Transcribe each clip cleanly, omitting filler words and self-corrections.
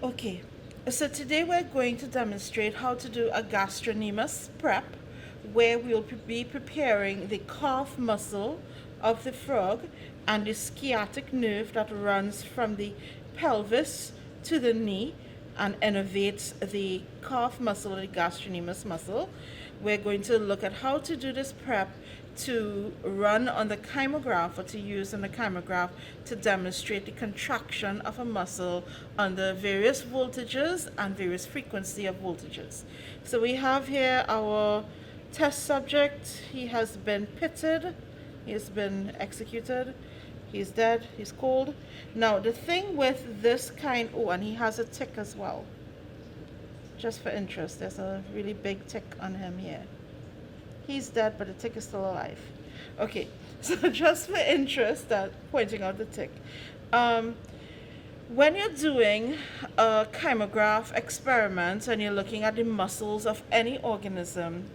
Okay, so today we're going to demonstrate how to do a gastrocnemius prep, where we'll be preparing the calf muscle of the frog and the sciatic nerve that runs from the pelvis to the knee and innervates the calf muscle, the gastrocnemius muscle. We're going to look at how to do this prep to run on the chymograph, or to use on the chymograph to demonstrate the contraction of a muscle under various voltages and various frequency of voltages. So we have here our test subject. He has been pitted, he has been executed, he's dead, he's cold. Now the thing with this kind, oh, and he has a tick as well. Just for interest, there's a really big tick on him here. He's dead, but the tick is still alive. Okay, so just for interest, pointing out the tick. When you're doing a chymograph experiment and you're looking at the muscles of any organism,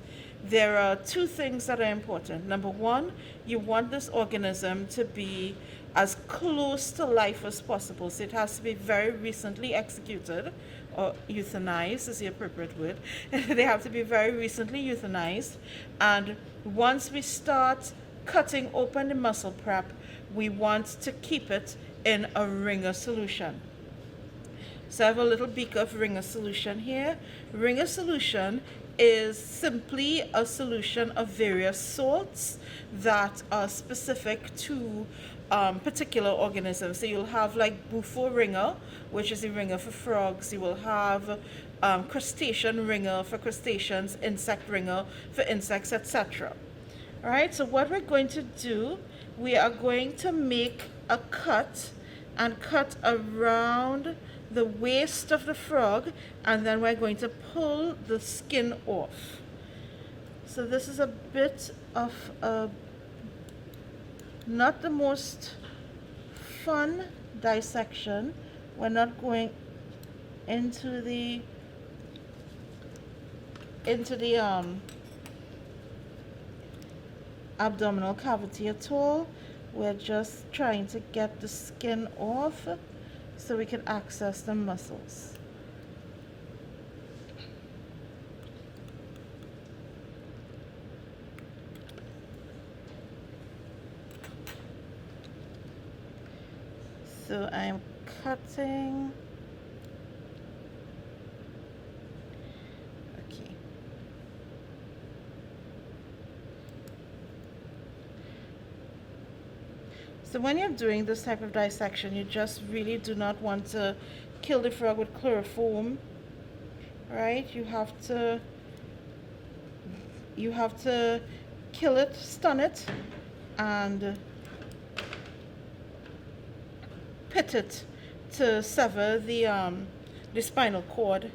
there are two things that are important. Number one, you want this organism to be as close to life as possible. So it has to be very recently executed, or euthanized is the appropriate word. They have to be very recently euthanized. And once we start cutting open the muscle prep, we want to keep it in a ringer solution. So I have a little beaker of ringer solution here. Ringer solution is simply a solution of various salts that are specific to particular organisms. So you'll have like bufo ringer, which is the ringer for frogs. You will have crustacean ringer for crustaceans, insect ringer for insects, etc. All right, so what we're going to do, we are going to make a cut and cut around the waist of the frog, and then we're going to pull the skin off. So this is a bit of a not the most fun dissection. We're not going into the abdominal cavity at all. We're just trying to get the skin off so we can access the muscles. So I'm cutting. Okay. So when you're doing this type of dissection, you just really do not want to kill the frog with chloroform, right? You have to kill it, stun it, and pit it to sever the spinal cord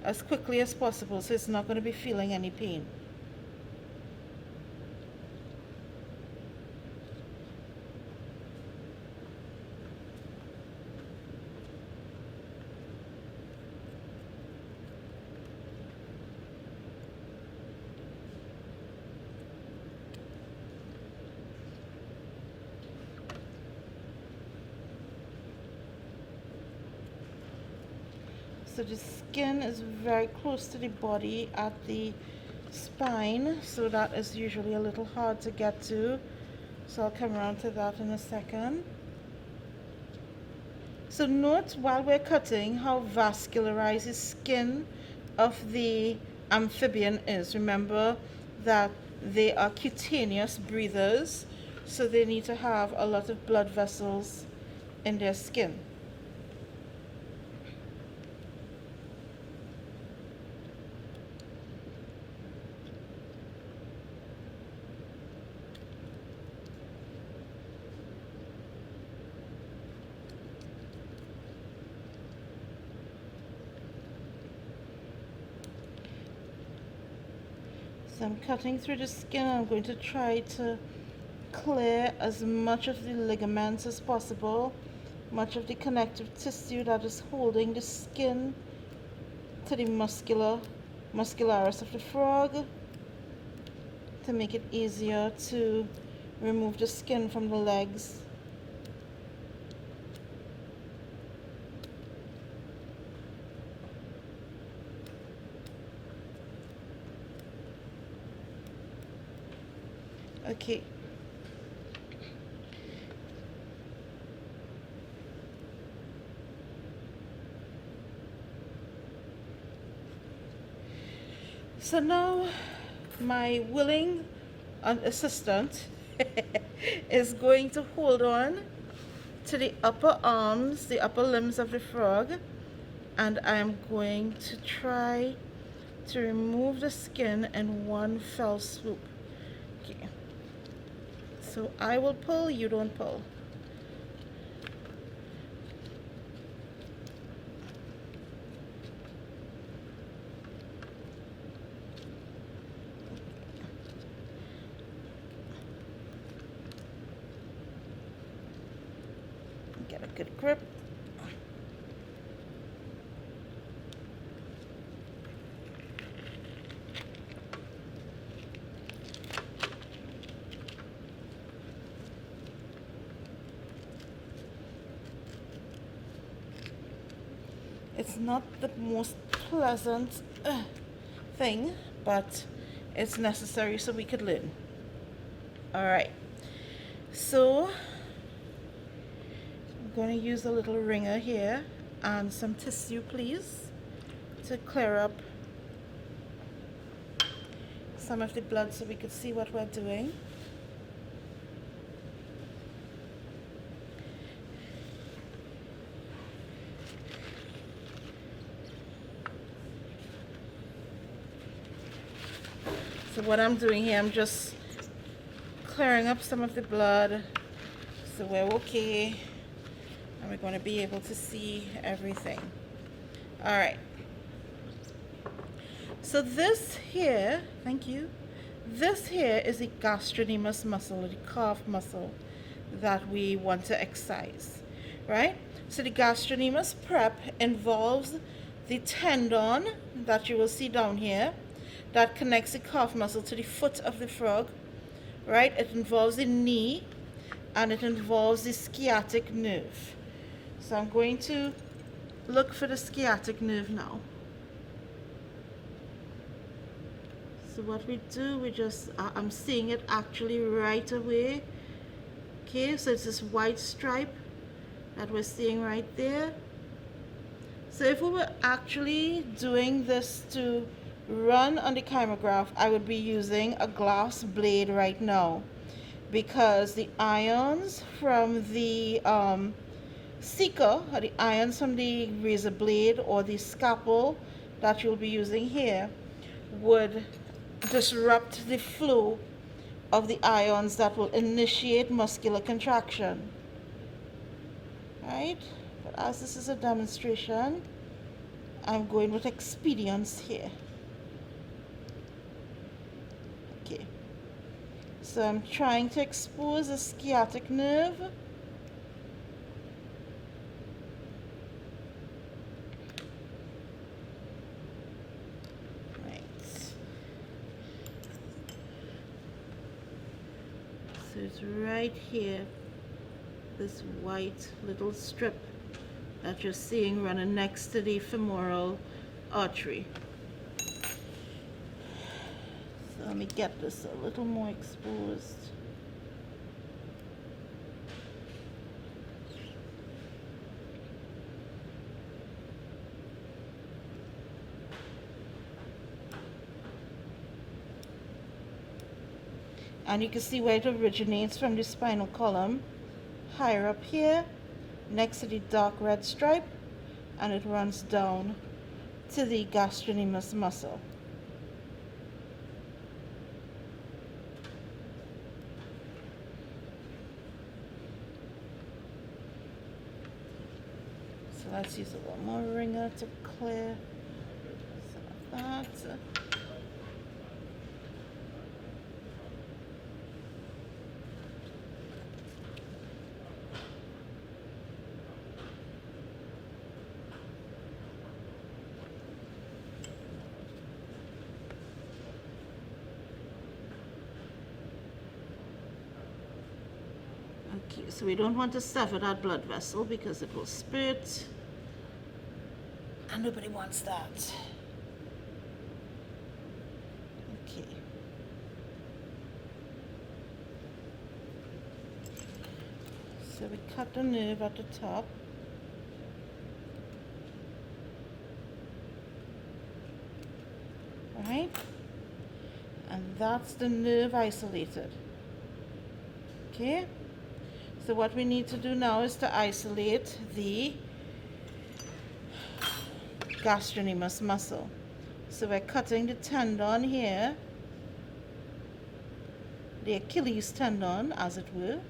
as quickly as possible, so it's not going to be feeling any pain. So the skin is very close to the body at the spine, so that is usually a little hard to get to. So I'll come around to that in a second. So note while we're cutting how vascularized the skin of the amphibian is. Remember that they are cutaneous breathers, so they need to have a lot of blood vessels in their skin. So I'm cutting through the skin. I'm going to try to clear as much of the ligaments as possible, much of the connective tissue that is holding the skin to the muscularis of the frog, to make it easier to remove the skin from the legs. Okay. So now my willing assistant is going to hold on to the upper arms, the upper limbs of the frog, and I'm going to try to remove the skin in one fell swoop. Okay. So I will pull, you don't pull. Get a good grip. It's not the most pleasant thing, but it's necessary so we could learn. All right. So I'm going to use a little wringer here and some tissue, please, to clear up some of the blood so we could see what we're doing. So what I'm doing here, I'm just clearing up some of the blood so we're okay and we're going to be able to see everything. All right. So this here, thank you. This here is the gastrocnemius muscle, or the calf muscle that we want to excise, right? So the gastrocnemius prep involves the tendon that you will see down here that connects the calf muscle to the foot of the frog, right? It involves the knee and it involves the sciatic nerve. So I'm going to look for the sciatic nerve now. So what we do, we just, I'm seeing it actually right away. Okay, so it's this white stripe that we're seeing right there. So if we were actually doing this to run on the chymograph, I would be using a glass blade right now because the ions from the seeker, or the ions from the razor blade or the scalpel that you'll be using here would disrupt the flow of the ions that will initiate muscular contraction. Right? But as this is a demonstration, I'm going with expedience here. Okay. So I'm trying to expose the sciatic nerve. So it's right here, this white little strip that you're seeing running next to the femoral artery. So let me get this a little more exposed. And you can see where it originates from the spinal column, higher up here, next to the dark red stripe, and it runs down to the gastrocnemius muscle. So let's use a little more wringer to clear some of that. Okay, so we don't want to sever that blood vessel because it will spurt, and nobody wants that. Okay. So we cut the nerve at the top. Right? And that's the nerve isolated. Okay? So what we need to do now is to isolate the gastrocnemius muscle. So we're cutting the tendon here, the Achilles tendon, as it were.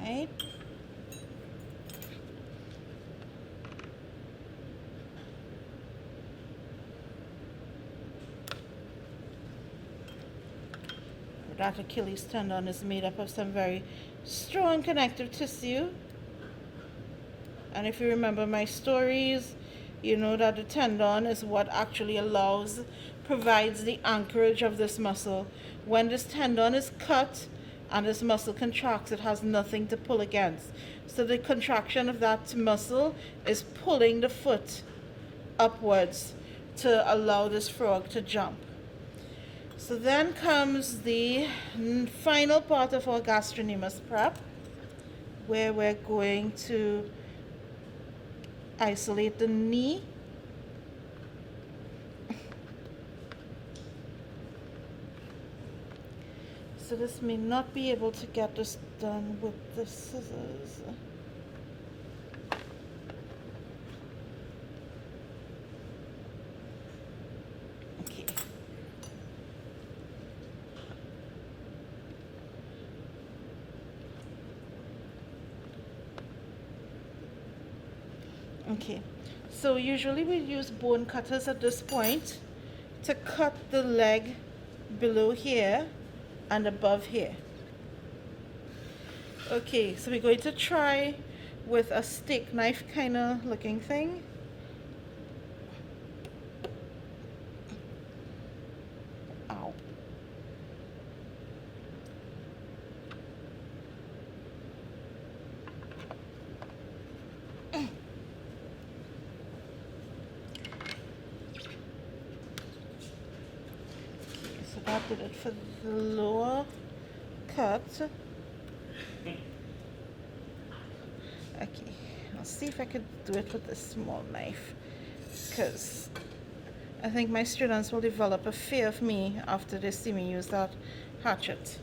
Right? That Achilles tendon is made up of some very strong connective tissue. And if you remember my stories, you know that the tendon is what actually provides the anchorage of this muscle. When this tendon is cut and this muscle contracts, it has nothing to pull against. So the contraction of that muscle is pulling the foot upwards to allow this frog to jump. So then comes the final part of our gastrocnemius prep, where we're going to isolate the knee. So this may not be able to get this done with the scissors. Okay. Okay, so usually we use bone cutters at this point to cut the leg below here and above here. Okay, so we're going to try with a steak knife kind of looking thing. Ow. So that did it for the lower cut. Okay, I'll see if I could do it with a small knife, because I think my students will develop a fear of me after they see me use that hatchet.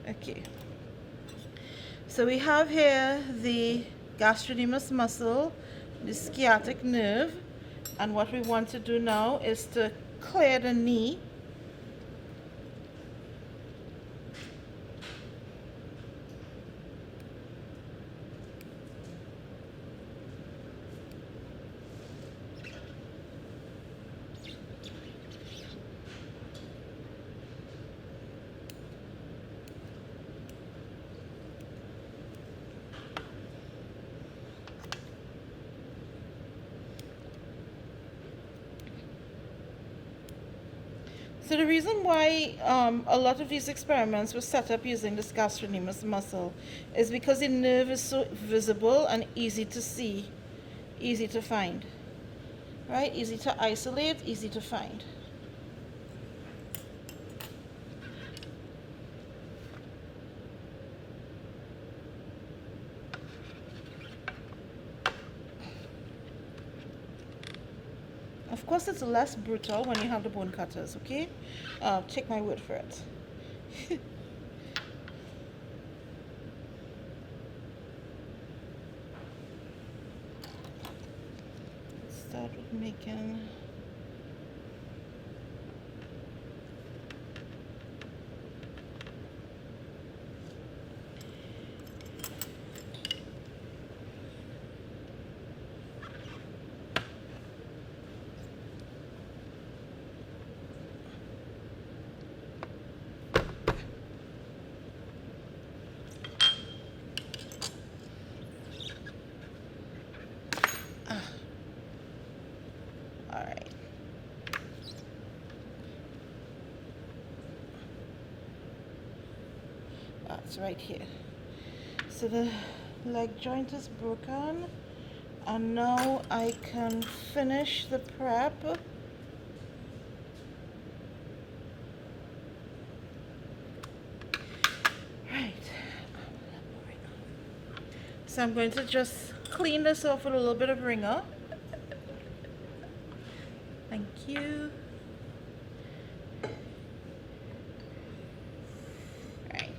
Okay, so we have here the gastrocnemius muscle, the sciatic nerve, and what we want to do now is to clear the knee. So the reason why a lot of these experiments were set up using this gastrocnemius muscle is because the nerve is so visible and easy to see, easy to find, right? Easy to isolate, easy to find. Of course, it's less brutal when you have the bone cutters, okay? Take my word for it. Let's start with making... All right. parts right here. So the leg joint is broken, and now I can finish the prep. Right. So I'm going to just clean this off with a little bit of wringer. Thank you. Right.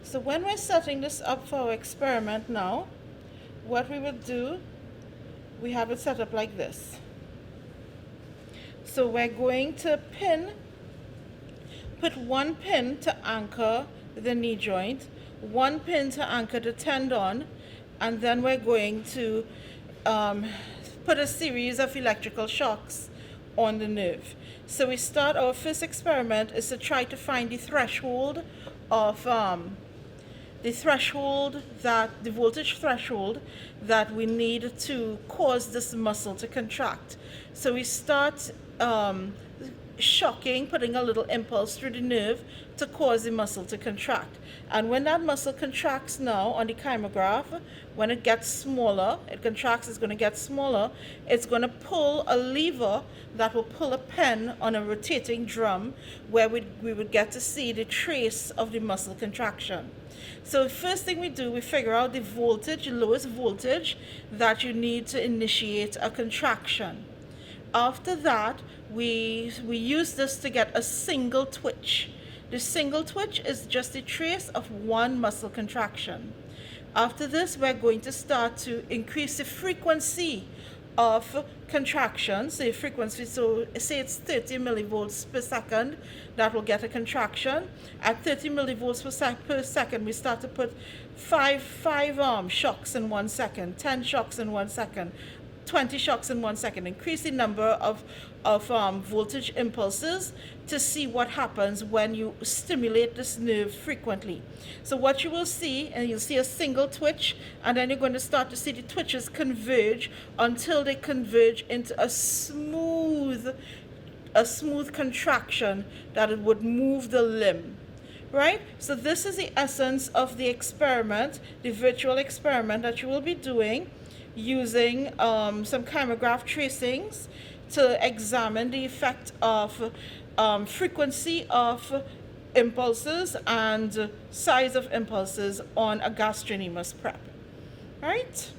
So when we're setting this up for our experiment now, what we would do, we have it set up like this. So we're going to put one pin to anchor the knee joint, one pin to anchor the tendon, and then we're going to put a series of electrical shocks on the nerve. So we start, our first experiment is to try to find the threshold of the voltage threshold that we need to cause this muscle to contract. So we start shocking, putting a little impulse through the nerve to cause the muscle to contract. And when that muscle contracts now on the chymograph, when it gets smaller, it contracts, it's going to get smaller, it's going to pull a lever that will pull a pen on a rotating drum where we would get to see the trace of the muscle contraction. So the first thing we do, we figure out the voltage, the lowest voltage that you need to initiate a contraction. After that, we use this to get a single twitch. The single twitch is just a trace of one muscle contraction. After this, we're going to start to increase the frequency of contractions, the frequency, so say it's 30 millivolts per second, that will get a contraction. At 30 millivolts per second, we start to put five shocks in 1 second, 10 shocks in 1 second, 20 shocks in 1 second, increase the number of voltage impulses to see what happens when you stimulate this nerve frequently. So what you will see, and you'll see a single twitch, and then you're going to start to see the twitches converge until they converge into a smooth contraction that it would move the limb. Right? So this is the essence of the experiment, the virtual experiment that you will be doing using some chymograph tracings to examine the effect of frequency of impulses and size of impulses on a gastrocnemius prep. Right?